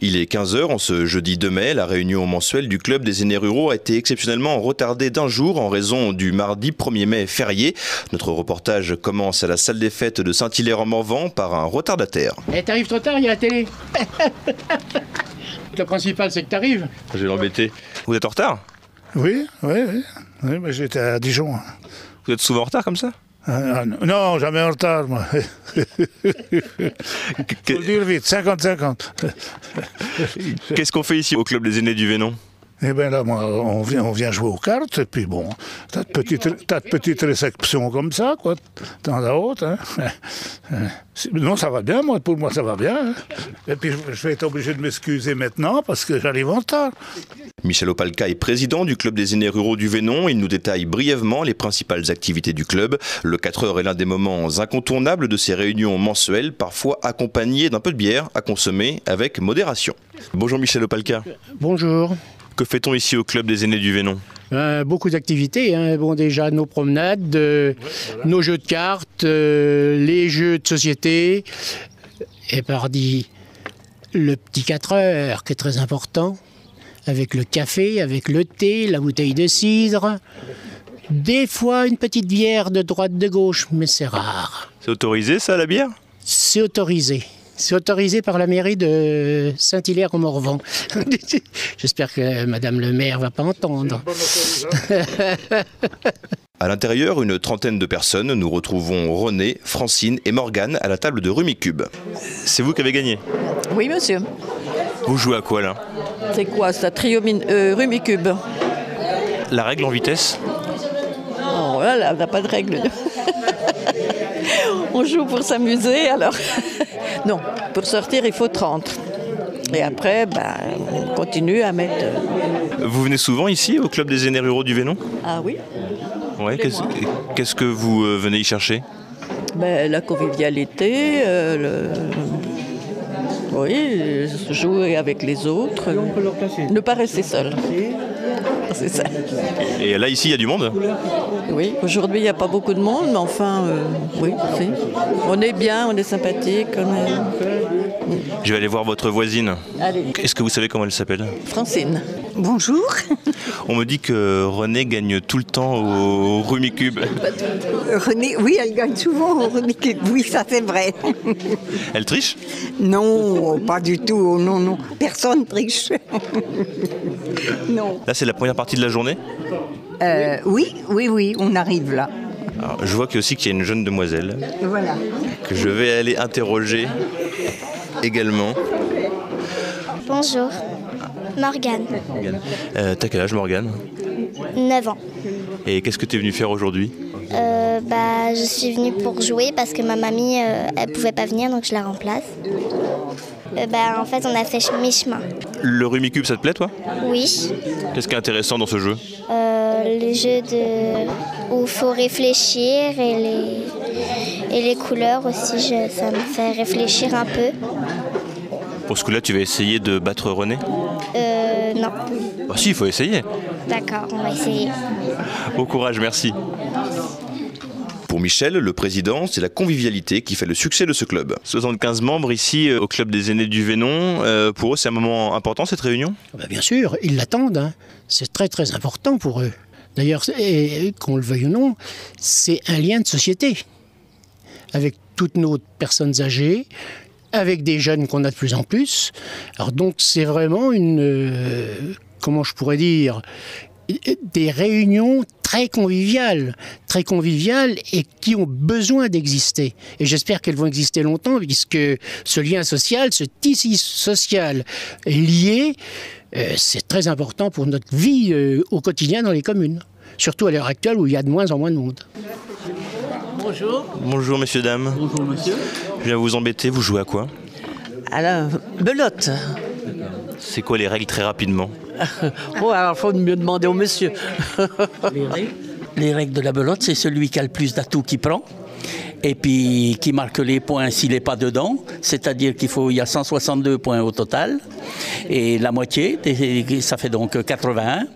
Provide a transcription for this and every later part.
Il est 15 h en ce jeudi 2 mai. La réunion mensuelle du club des aînés ruraux a été exceptionnellement retardée d'un jour en raison du mardi 1er mai férié. Notre reportage commence à la salle des fêtes de Saint-Hilaire-en-Morvan par un retardataire. Eh, t'arrives trop tard, il y a la télé. Le principal, c'est que t'arrives. Je vais l'embêter. Vous êtes en retard? Oui, mais j'étais à Dijon. Vous êtes souvent en retard comme ça? Non, jamais en retard, moi. Faut le dire vite, 50-50. Qu'est-ce qu'on fait ici au club des aînés du Vénon? Eh bien là, moi, on vient jouer aux cartes, et puis bon, t'as de petites réceptions comme ça, quoi, de temps à autre. Hein. Non, ça va bien, moi, pour moi, ça va bien. Hein. Et puis, je vais être obligé de m'excuser maintenant, parce que j'arrive en retard. Michel Opalka est président du club des aînés ruraux du Vénon. Il nous détaille brièvement les principales activités du club. Le 4 heures est l'un des moments incontournables de ces réunions mensuelles, parfois accompagnées d'un peu de bière à consommer avec modération. Bonjour Michel Opalka. Bonjour. Que fait-on ici au club des aînés du Vénon? Beaucoup d'activités. Hein. Bon, déjà nos promenades, nos jeux de cartes, les jeux de société. Et pardi, le petit 4 heures qui est très important. Avec le café, avec le thé, la bouteille de cidre. Des fois, une petite bière de droite, de gauche, mais c'est rare. C'est autorisé ça, la bière? C'est autorisé. C'est autorisé par la mairie de Saint-Hilaire-en-Morvan. J'espère que Madame le maire ne va pas entendre. À l'intérieur, une trentaine de personnes. Nous retrouvons René, Francine et Morgane à la table de Rumicube. C'est vous qui avez gagné? Oui, monsieur. Vous jouez à quoi là? C'est quoi ça? Rumicube. La règle en vitesse? Oh là, on n'a pas de règle. On joue pour s'amuser, alors. Non, pour sortir, il faut 30. Et après, on continue à mettre... Vous venez souvent ici, au club des aînés ruraux du Vénon? Ah oui. Ouais, qu'est-ce que vous venez y chercher? La convivialité, oui, jouer avec les autres, ne pas rester seul. C'est ça. Et là, ici, il y a du monde? Oui, aujourd'hui, il n'y a pas beaucoup de monde, mais enfin, oui, si. On est bien, on est sympathique. Je vais aller voir votre voisine. Allez. Est-ce que vous savez comment elle s'appelle? Francine. Bonjour. On me dit que René gagne tout le temps au Rumicube. René, oui, elle gagne souvent au Rumicube. Oui, ça c'est vrai. Elle triche? Non, pas du tout. Non. Personne triche. Non. Là, c'est la première partie de la journée? Oui, on arrive là. Alors, je vois aussi qu'il y a une jeune demoiselle. Voilà. Que je vais aller interroger également. Bonjour, Morgane. T'as quel âge, Morgane? 9 ans. Et qu'est-ce que tu es venue faire aujourd'hui? Je suis venue pour jouer parce que ma mamie, elle pouvait pas venir, donc je la remplace. En fait, on a fait mi-chemin. Le Rumicube, ça te plaît, toi? Oui. Qu'est-ce qui est intéressant dans ce jeu? Les jeux où il faut réfléchir et les couleurs aussi, ça me fait réfléchir un peu. Pour ce coup-là, tu vas essayer de battre René? Non. Bah si, il faut essayer. D'accord, on va essayer. Bon courage, merci. Pour Michel, le président, c'est la convivialité qui fait le succès de ce club. 75 membres ici au club des aînés du Vénon. Pour eux, c'est un moment important, cette réunion? Bien sûr, ils l'attendent. Hein. C'est très très important pour eux. D'ailleurs, qu'on le veuille ou non, c'est un lien de société. Avec toutes nos personnes âgées, avec des jeunes qu'on a de plus en plus. Alors donc, c'est vraiment comment je pourrais dire, des réunions très conviviales et qui ont besoin d'exister. Et j'espère qu'elles vont exister longtemps, puisque ce lien social, ce tissu social lié, c'est très important pour notre vie au quotidien dans les communes. Surtout à l'heure actuelle où il y a de moins en moins de monde. Bonjour. Bonjour, messieurs, dames. Bonjour, monsieur. Je viens vous embêter, vous jouez à quoi? À la belote. C'est quoi les règles très rapidement? Alors il faut mieux demander au monsieur. Les règles de la belote, c'est celui qui a le plus d'atouts qui prend. Et puis qui marque les points s'il n'est pas dedans, c'est-à-dire il y a 162 points au total, et la moitié, ça fait donc 81.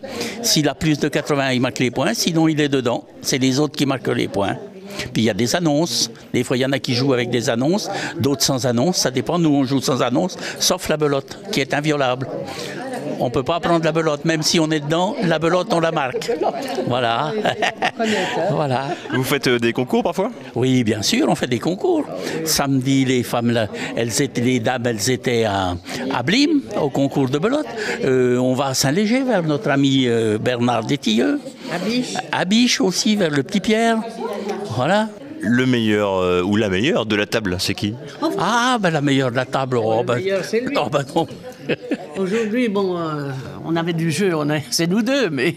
S'il a plus de 81, il marque les points, sinon il est dedans, c'est les autres qui marquent les points. Puis il y a des annonces. Des fois, il y en a qui jouent avec des annonces, d'autres sans annonce. Ça dépend. Nous, on joue sans annonce, sauf la belote, qui est inviolable. On ne peut pas prendre la belote, même si on est dedans, la belote, on la marque. Voilà. Voilà. Vous faites des concours parfois? Oui, bien sûr, on fait des concours. Samedi, les femmes, là, les dames, elles étaient à Blim, au concours de belote. On va à Saint-Léger, vers notre ami Bernard Détilleux. À Biche aussi, vers le Petit Pierre. Voilà. Le meilleur ou la meilleure de la table, c'est qui? Ah, ben la meilleure de la table. Oh, ben, oh, ben non. Aujourd'hui, bon, on avait du jeu, c'est nous deux, mais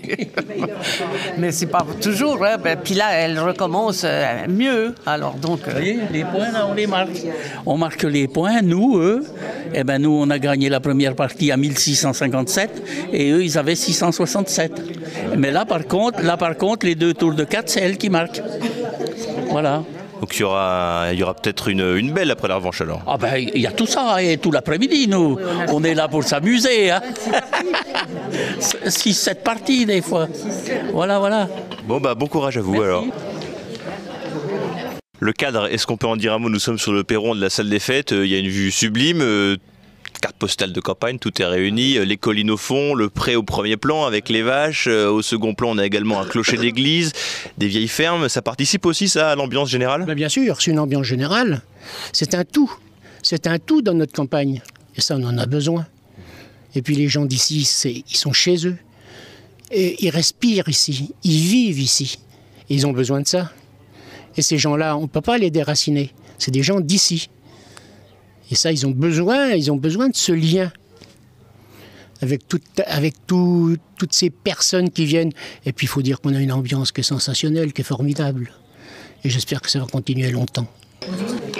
mais c'est pas toujours. Hein. Puis là, elle recommence mieux. Alors donc. Vous voyez, les points, là, on les marque. On marque les points. Nous, eux, eh ben nous, on a gagné la première partie à 1657 et eux, ils avaient 667. Mais là, par contre, les 2 tours de 4, c'est elle qui marque. Voilà. Donc il y aura peut-être une belle après la revanche alors. Ah ben il y a tout ça et tout l'après-midi nous. On est là pour s'amuser. Hein. 6-7 parties des fois. Voilà. Bon bon courage à vous. Merci. Alors. Le cadre, est-ce qu'on peut en dire un mot? Nous sommes sur le perron de la salle des fêtes. Il y a une vue sublime. Carte postale de campagne, tout est réuni, les collines au fond, le pré au premier plan avec les vaches, au second plan on a également un clocher d'église, des vieilles fermes, ça participe aussi ça à l'ambiance générale? Bien sûr, c'est une ambiance générale, c'est un tout dans notre campagne, et ça on en a besoin. Et puis les gens d'ici, ils sont chez eux, et ils respirent ici, ils vivent ici, et ils ont besoin de ça. Et ces gens-là, on ne peut pas les déraciner, c'est des gens d'ici. Et ça, ils ont besoin de ce lien avec toutes ces personnes qui viennent. Et puis, il faut dire qu'on a une ambiance qui est sensationnelle, qui est formidable. Et j'espère que ça va continuer longtemps.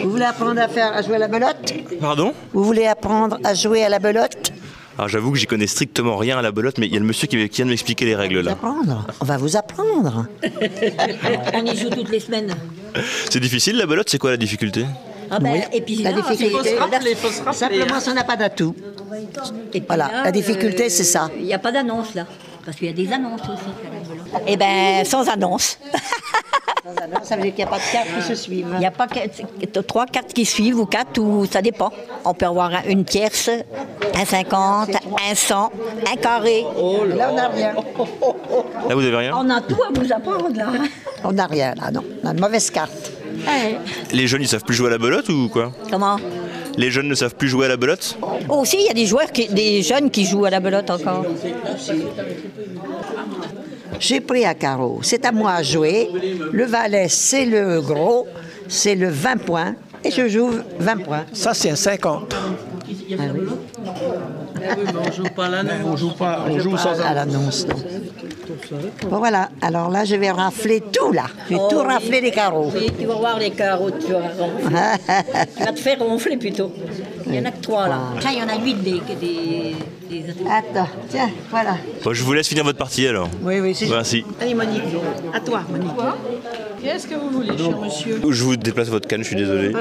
Vous voulez apprendre à jouer à la belote? Pardon? Vous voulez apprendre à jouer à la belote? Alors j'avoue que j'y connais strictement rien à la belote, mais il y a le monsieur qui vient de m'expliquer les règles là. On va vous apprendre. On y joue toutes les semaines. C'est difficile la belote, c'est quoi la difficulté? Ah ben, et puis la difficulté, simplement ça n'a pas d'atout. Voilà, la difficulté c'est ça. Il n'y a pas d'annonce là, parce qu'il y a des annonces aussi. Eh bien, sans annonce. Sans annonce, ça veut dire qu'il n'y a pas de cartes qui se suivent. Il n'y a pas 3 cartes qui suivent ou 4, ou ça dépend. On peut avoir une tierce, un 50, un 100, un carré. Là, on n'a rien. Là, vous n'avez rien? On a tout à vous apprendre là. On n'a rien là, non. On a une mauvaise carte. Ouais. Les jeunes, ils savent plus jouer à la belote ou quoi? Comment? Les jeunes ne savent plus jouer à la belote? Aussi, il y a des jeunes qui jouent à la belote encore. J'ai pris un carreau. C'est à moi à jouer. Le valet, c'est le gros. C'est le 20 points. Et je joue 20 points. Ça, c'est un 50. Ah oui. On joue pas à l'annonce. On joue sans à l'annonce. Bon voilà, alors là je vais rafler tout là. Je vais tout rafler les carreaux. Oui, tu vas voir les carreaux, tu vas ronfler. Tu vas te faire ronfler plutôt. Il y en a que 3 là. Tiens, il y en a 8 des... Attends, tiens, voilà. Bon, je vous laisse finir votre partie alors. Oui, c'est Merci. Allez Monique, à toi Monique. Qu'est-ce que vous voulez, cher monsieur? Je vous déplace votre canne, je suis désolé.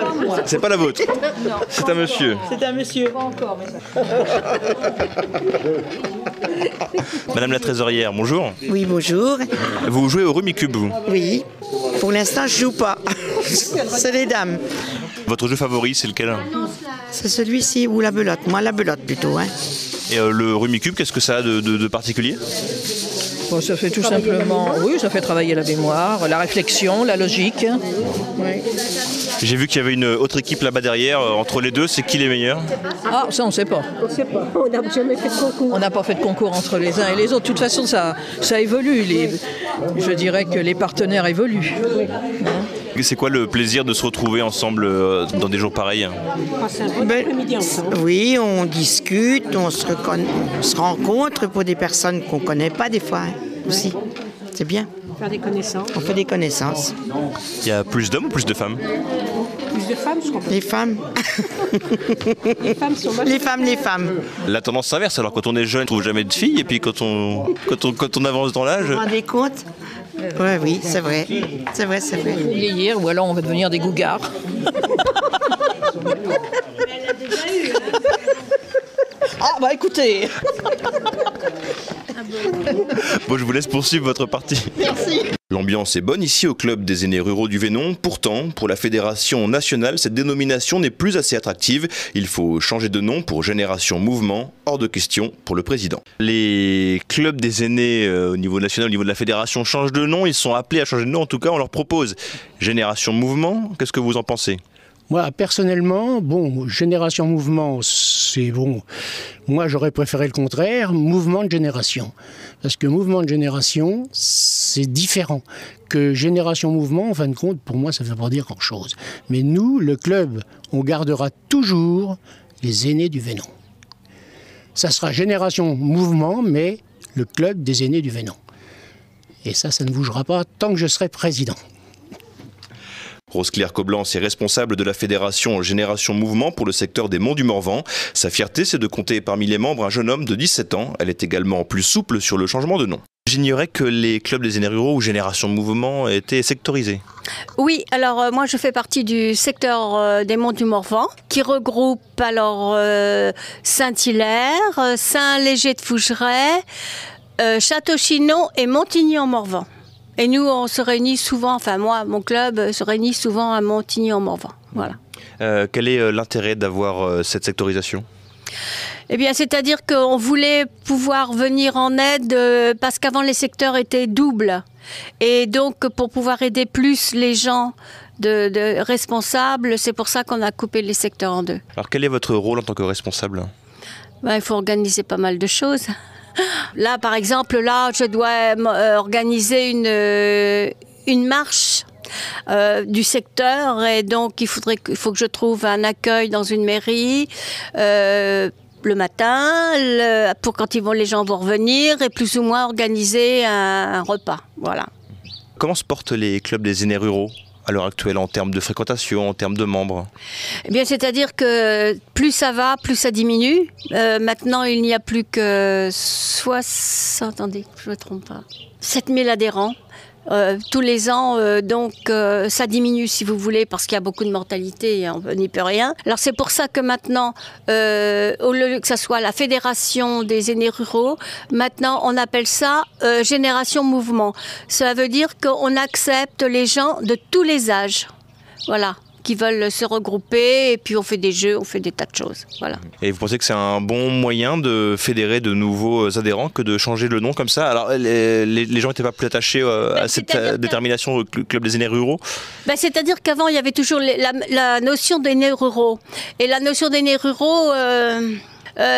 C'est pas la vôtre. C'est un monsieur. C'est un monsieur. Pas encore, mais... Madame la trésorière, bonjour. Oui, bonjour. Vous jouez au Rumicube, vous? Oui. Pour l'instant, je joue pas. C'est les dames. Votre jeu favori, c'est lequel? C'est celui-ci ou la belote. Moi, la belote plutôt. Hein. Et le Rumicube, qu'est-ce que ça a de particulier? Bon, ça fait tout simplement, oui, ça fait travailler la mémoire, la réflexion, la logique. Oui. J'ai vu qu'il y avait une autre équipe là-bas derrière. Entre les deux, c'est qui les meilleurs? Ah, ça on ne sait pas. On ne sait pas. On n'a jamais fait de concours. On n'a pas fait de concours entre les uns et les autres. De toute façon, ça évolue. Je dirais que les partenaires évoluent. Oui. C'est quoi le plaisir de se retrouver ensemble dans des jours pareils? Oui, on discute, on se rencontre pour des personnes qu'on ne connaît pas des fois aussi. C'est bien. Faire des connaissances. On fait des connaissances. Il y a plus d'hommes ou plus de femmes? Plus de femmes, je crois. Les femmes. Les femmes. La tendance s'inverse. Alors quand on est jeune, on ne trouve jamais de filles. Et puis quand on avance dans l'âge... Vous vous rendez compte? Oui, c'est vrai. C'est vrai. Vieillir, ou alors on va devenir des gougards. Ah bah écoutez. Bon, je vous laisse poursuivre votre partie. Merci. L'ambiance est bonne ici au club des aînés ruraux du Vénon. Pourtant, pour la fédération nationale, cette dénomination n'est plus assez attractive. Il faut changer de nom pour Génération Mouvement. Hors de question pour le président. Les clubs des aînés au niveau national, au niveau de la fédération changent de nom. Ils sont appelés à changer de nom. En tout cas, on leur propose Génération Mouvement. Qu'est-ce que vous en pensez ? Moi, personnellement, bon, Génération Mouvement, c'est bon. Moi, j'aurais préféré le contraire, mouvement de génération. Parce que mouvement de génération, c'est différent. Que Génération Mouvement, en fin de compte, pour moi, ça ne veut pas dire grand-chose. Mais nous, le club, on gardera toujours les aînés du Vénon. Ça sera Génération Mouvement, mais le club des aînés du Vénon. Et ça ne bougera pas tant que je serai président. Rose-Claire Coblence est responsable de la fédération Génération Mouvement pour le secteur des Monts du Morvan. Sa fierté, c'est de compter parmi les membres un jeune homme de 17 ans. Elle est également plus souple sur le changement de nom. J'ignorais que les clubs des aînés ruraux ou Génération Mouvement étaient sectorisés. Oui, alors moi je fais partie du secteur des Monts du Morvan qui regroupe alors Saint-Hilaire, Saint-Léger de Fougeray, Château-Chinon et Montigny-en-Morvan. Et nous, on se réunit souvent, enfin moi, mon club se réunit souvent à Montigny-en-Morvan. Voilà. Quel est l'intérêt d'avoir cette sectorisation ? Eh bien, c'est-à-dire qu'on voulait pouvoir venir en aide parce qu'avant les secteurs étaient doubles. Et donc, pour pouvoir aider plus les gens de responsables, c'est pour ça qu'on a coupé les secteurs en deux. Alors, quel est votre rôle en tant que responsable ? Il faut organiser pas mal de choses. Là, par exemple, je dois organiser une marche du secteur et donc il faut que je trouve un accueil dans une mairie le matin pour quand les gens vont revenir et plus ou moins organiser un repas. Voilà. Comment se portent les clubs des aînés ruraux à l'heure actuelle en termes de fréquentation, en termes de membres ? Eh bien, c'est-à-dire que plus ça va, plus ça diminue. Maintenant, il n'y a plus que 7000 adhérents. Tous les ans, donc ça diminue si vous voulez parce qu'il y a beaucoup de mortalité et on n'y peut rien. Alors c'est pour ça que maintenant, au lieu que ça soit la fédération des aînés ruraux, maintenant on appelle ça Génération Mouvement. Ça veut dire qu'on accepte les gens de tous les âges, voilà, qui veulent se regrouper et puis on fait des jeux, on fait des tas de choses, voilà. Et vous pensez que c'est un bon moyen de fédérer de nouveaux adhérents que de changer le nom comme ça ? Alors les gens n'étaient pas plus attachés à cette détermination au club des aînés ruraux ? C'est-à-dire qu'avant il y avait toujours la notion d'aînés ruraux et la notion d'aînés ruraux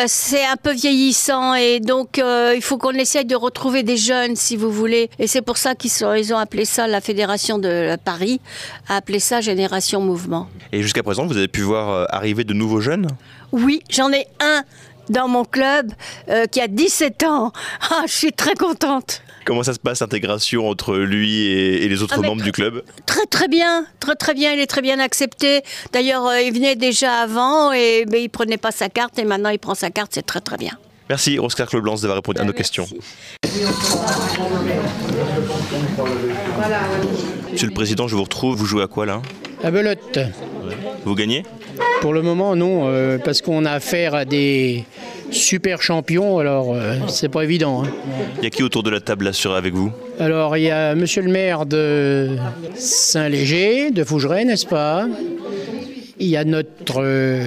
c'est un peu vieillissant et donc il faut qu'on essaye de retrouver des jeunes si vous voulez et c'est pour ça qu'ils ont appelé ça, la fédération de Paris a appelé ça Génération Mouvement. Et jusqu'à présent vous avez pu voir arriver de nouveaux jeunes ? Oui, j'en ai un dans mon club qui a 17 ans. Ah, je suis très contente. Comment ça se passe l'intégration entre lui et les autres membres du club ? Très bien, il est très bien accepté. D'ailleurs, il venait déjà avant et il ne prenait pas sa carte et maintenant il prend sa carte, c'est très bien. Merci Rose-Claire Coblence d'avoir répondu à nos questions. Monsieur le Président, je vous retrouve, vous jouez à quoi là ? À belote. Vous gagnez ? Pour le moment, non, parce qu'on a affaire à des super champions, alors c'est pas évident. Hein. Il y a qui autour de la table là avec vous ? Alors, il y a monsieur le maire de Saint-Léger, de Fougeray, n'est-ce pas ? Il y a notre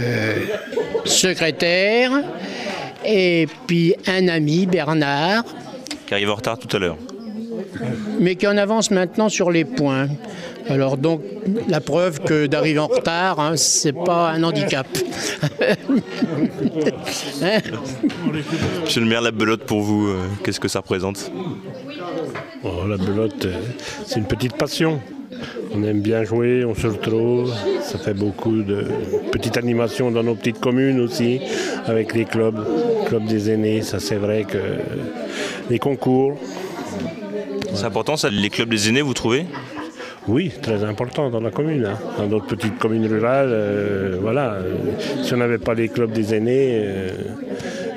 secrétaire, et puis un ami, Bernard. Qui arrive en retard tout à l'heure. Mais qui en avance maintenant sur les points. Alors donc, la preuve que d'arriver en retard, hein, c'est pas un handicap. Monsieur le maire, la belote pour vous, qu'est-ce que ça représente ? La belote, c'est une petite passion. On aime bien jouer, on se retrouve. Ça fait beaucoup de petites animations dans nos petites communes aussi, avec les clubs des aînés. Ça, c'est vrai que les concours. C'est important, ça, les clubs des aînés, vous trouvez ? Oui, très important dans la commune. Hein. Dans d'autres petites communes rurales, voilà. Si on n'avait pas les clubs des aînés,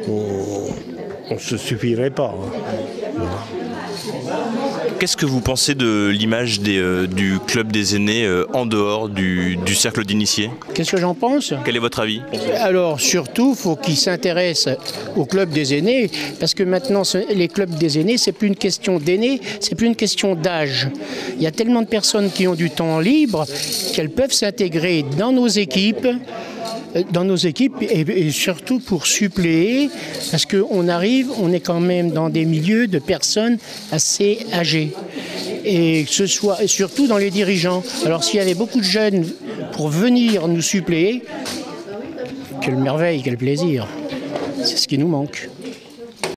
on ne se suffirait pas. Hein. Qu'est-ce que vous pensez de l'image du club des aînés en dehors du cercle d'initiés? Qu'est-ce que j'en pense? Quel est votre avis? Alors surtout, il faut qu'ils s'intéressent au club des aînés, parce que maintenant, les clubs des aînés, c'est plus une question d'aînés, c'est plus une question d'âge. Il y a tellement de personnes qui ont du temps libre qu'elles peuvent s'intégrer dans nos équipes et surtout pour suppléer, parce qu'on est quand même dans des milieux de personnes assez âgées. Et surtout dans les dirigeants. Alors s'il y avait beaucoup de jeunes pour venir nous suppléer, quelle merveille, quel plaisir. C'est ce qui nous manque.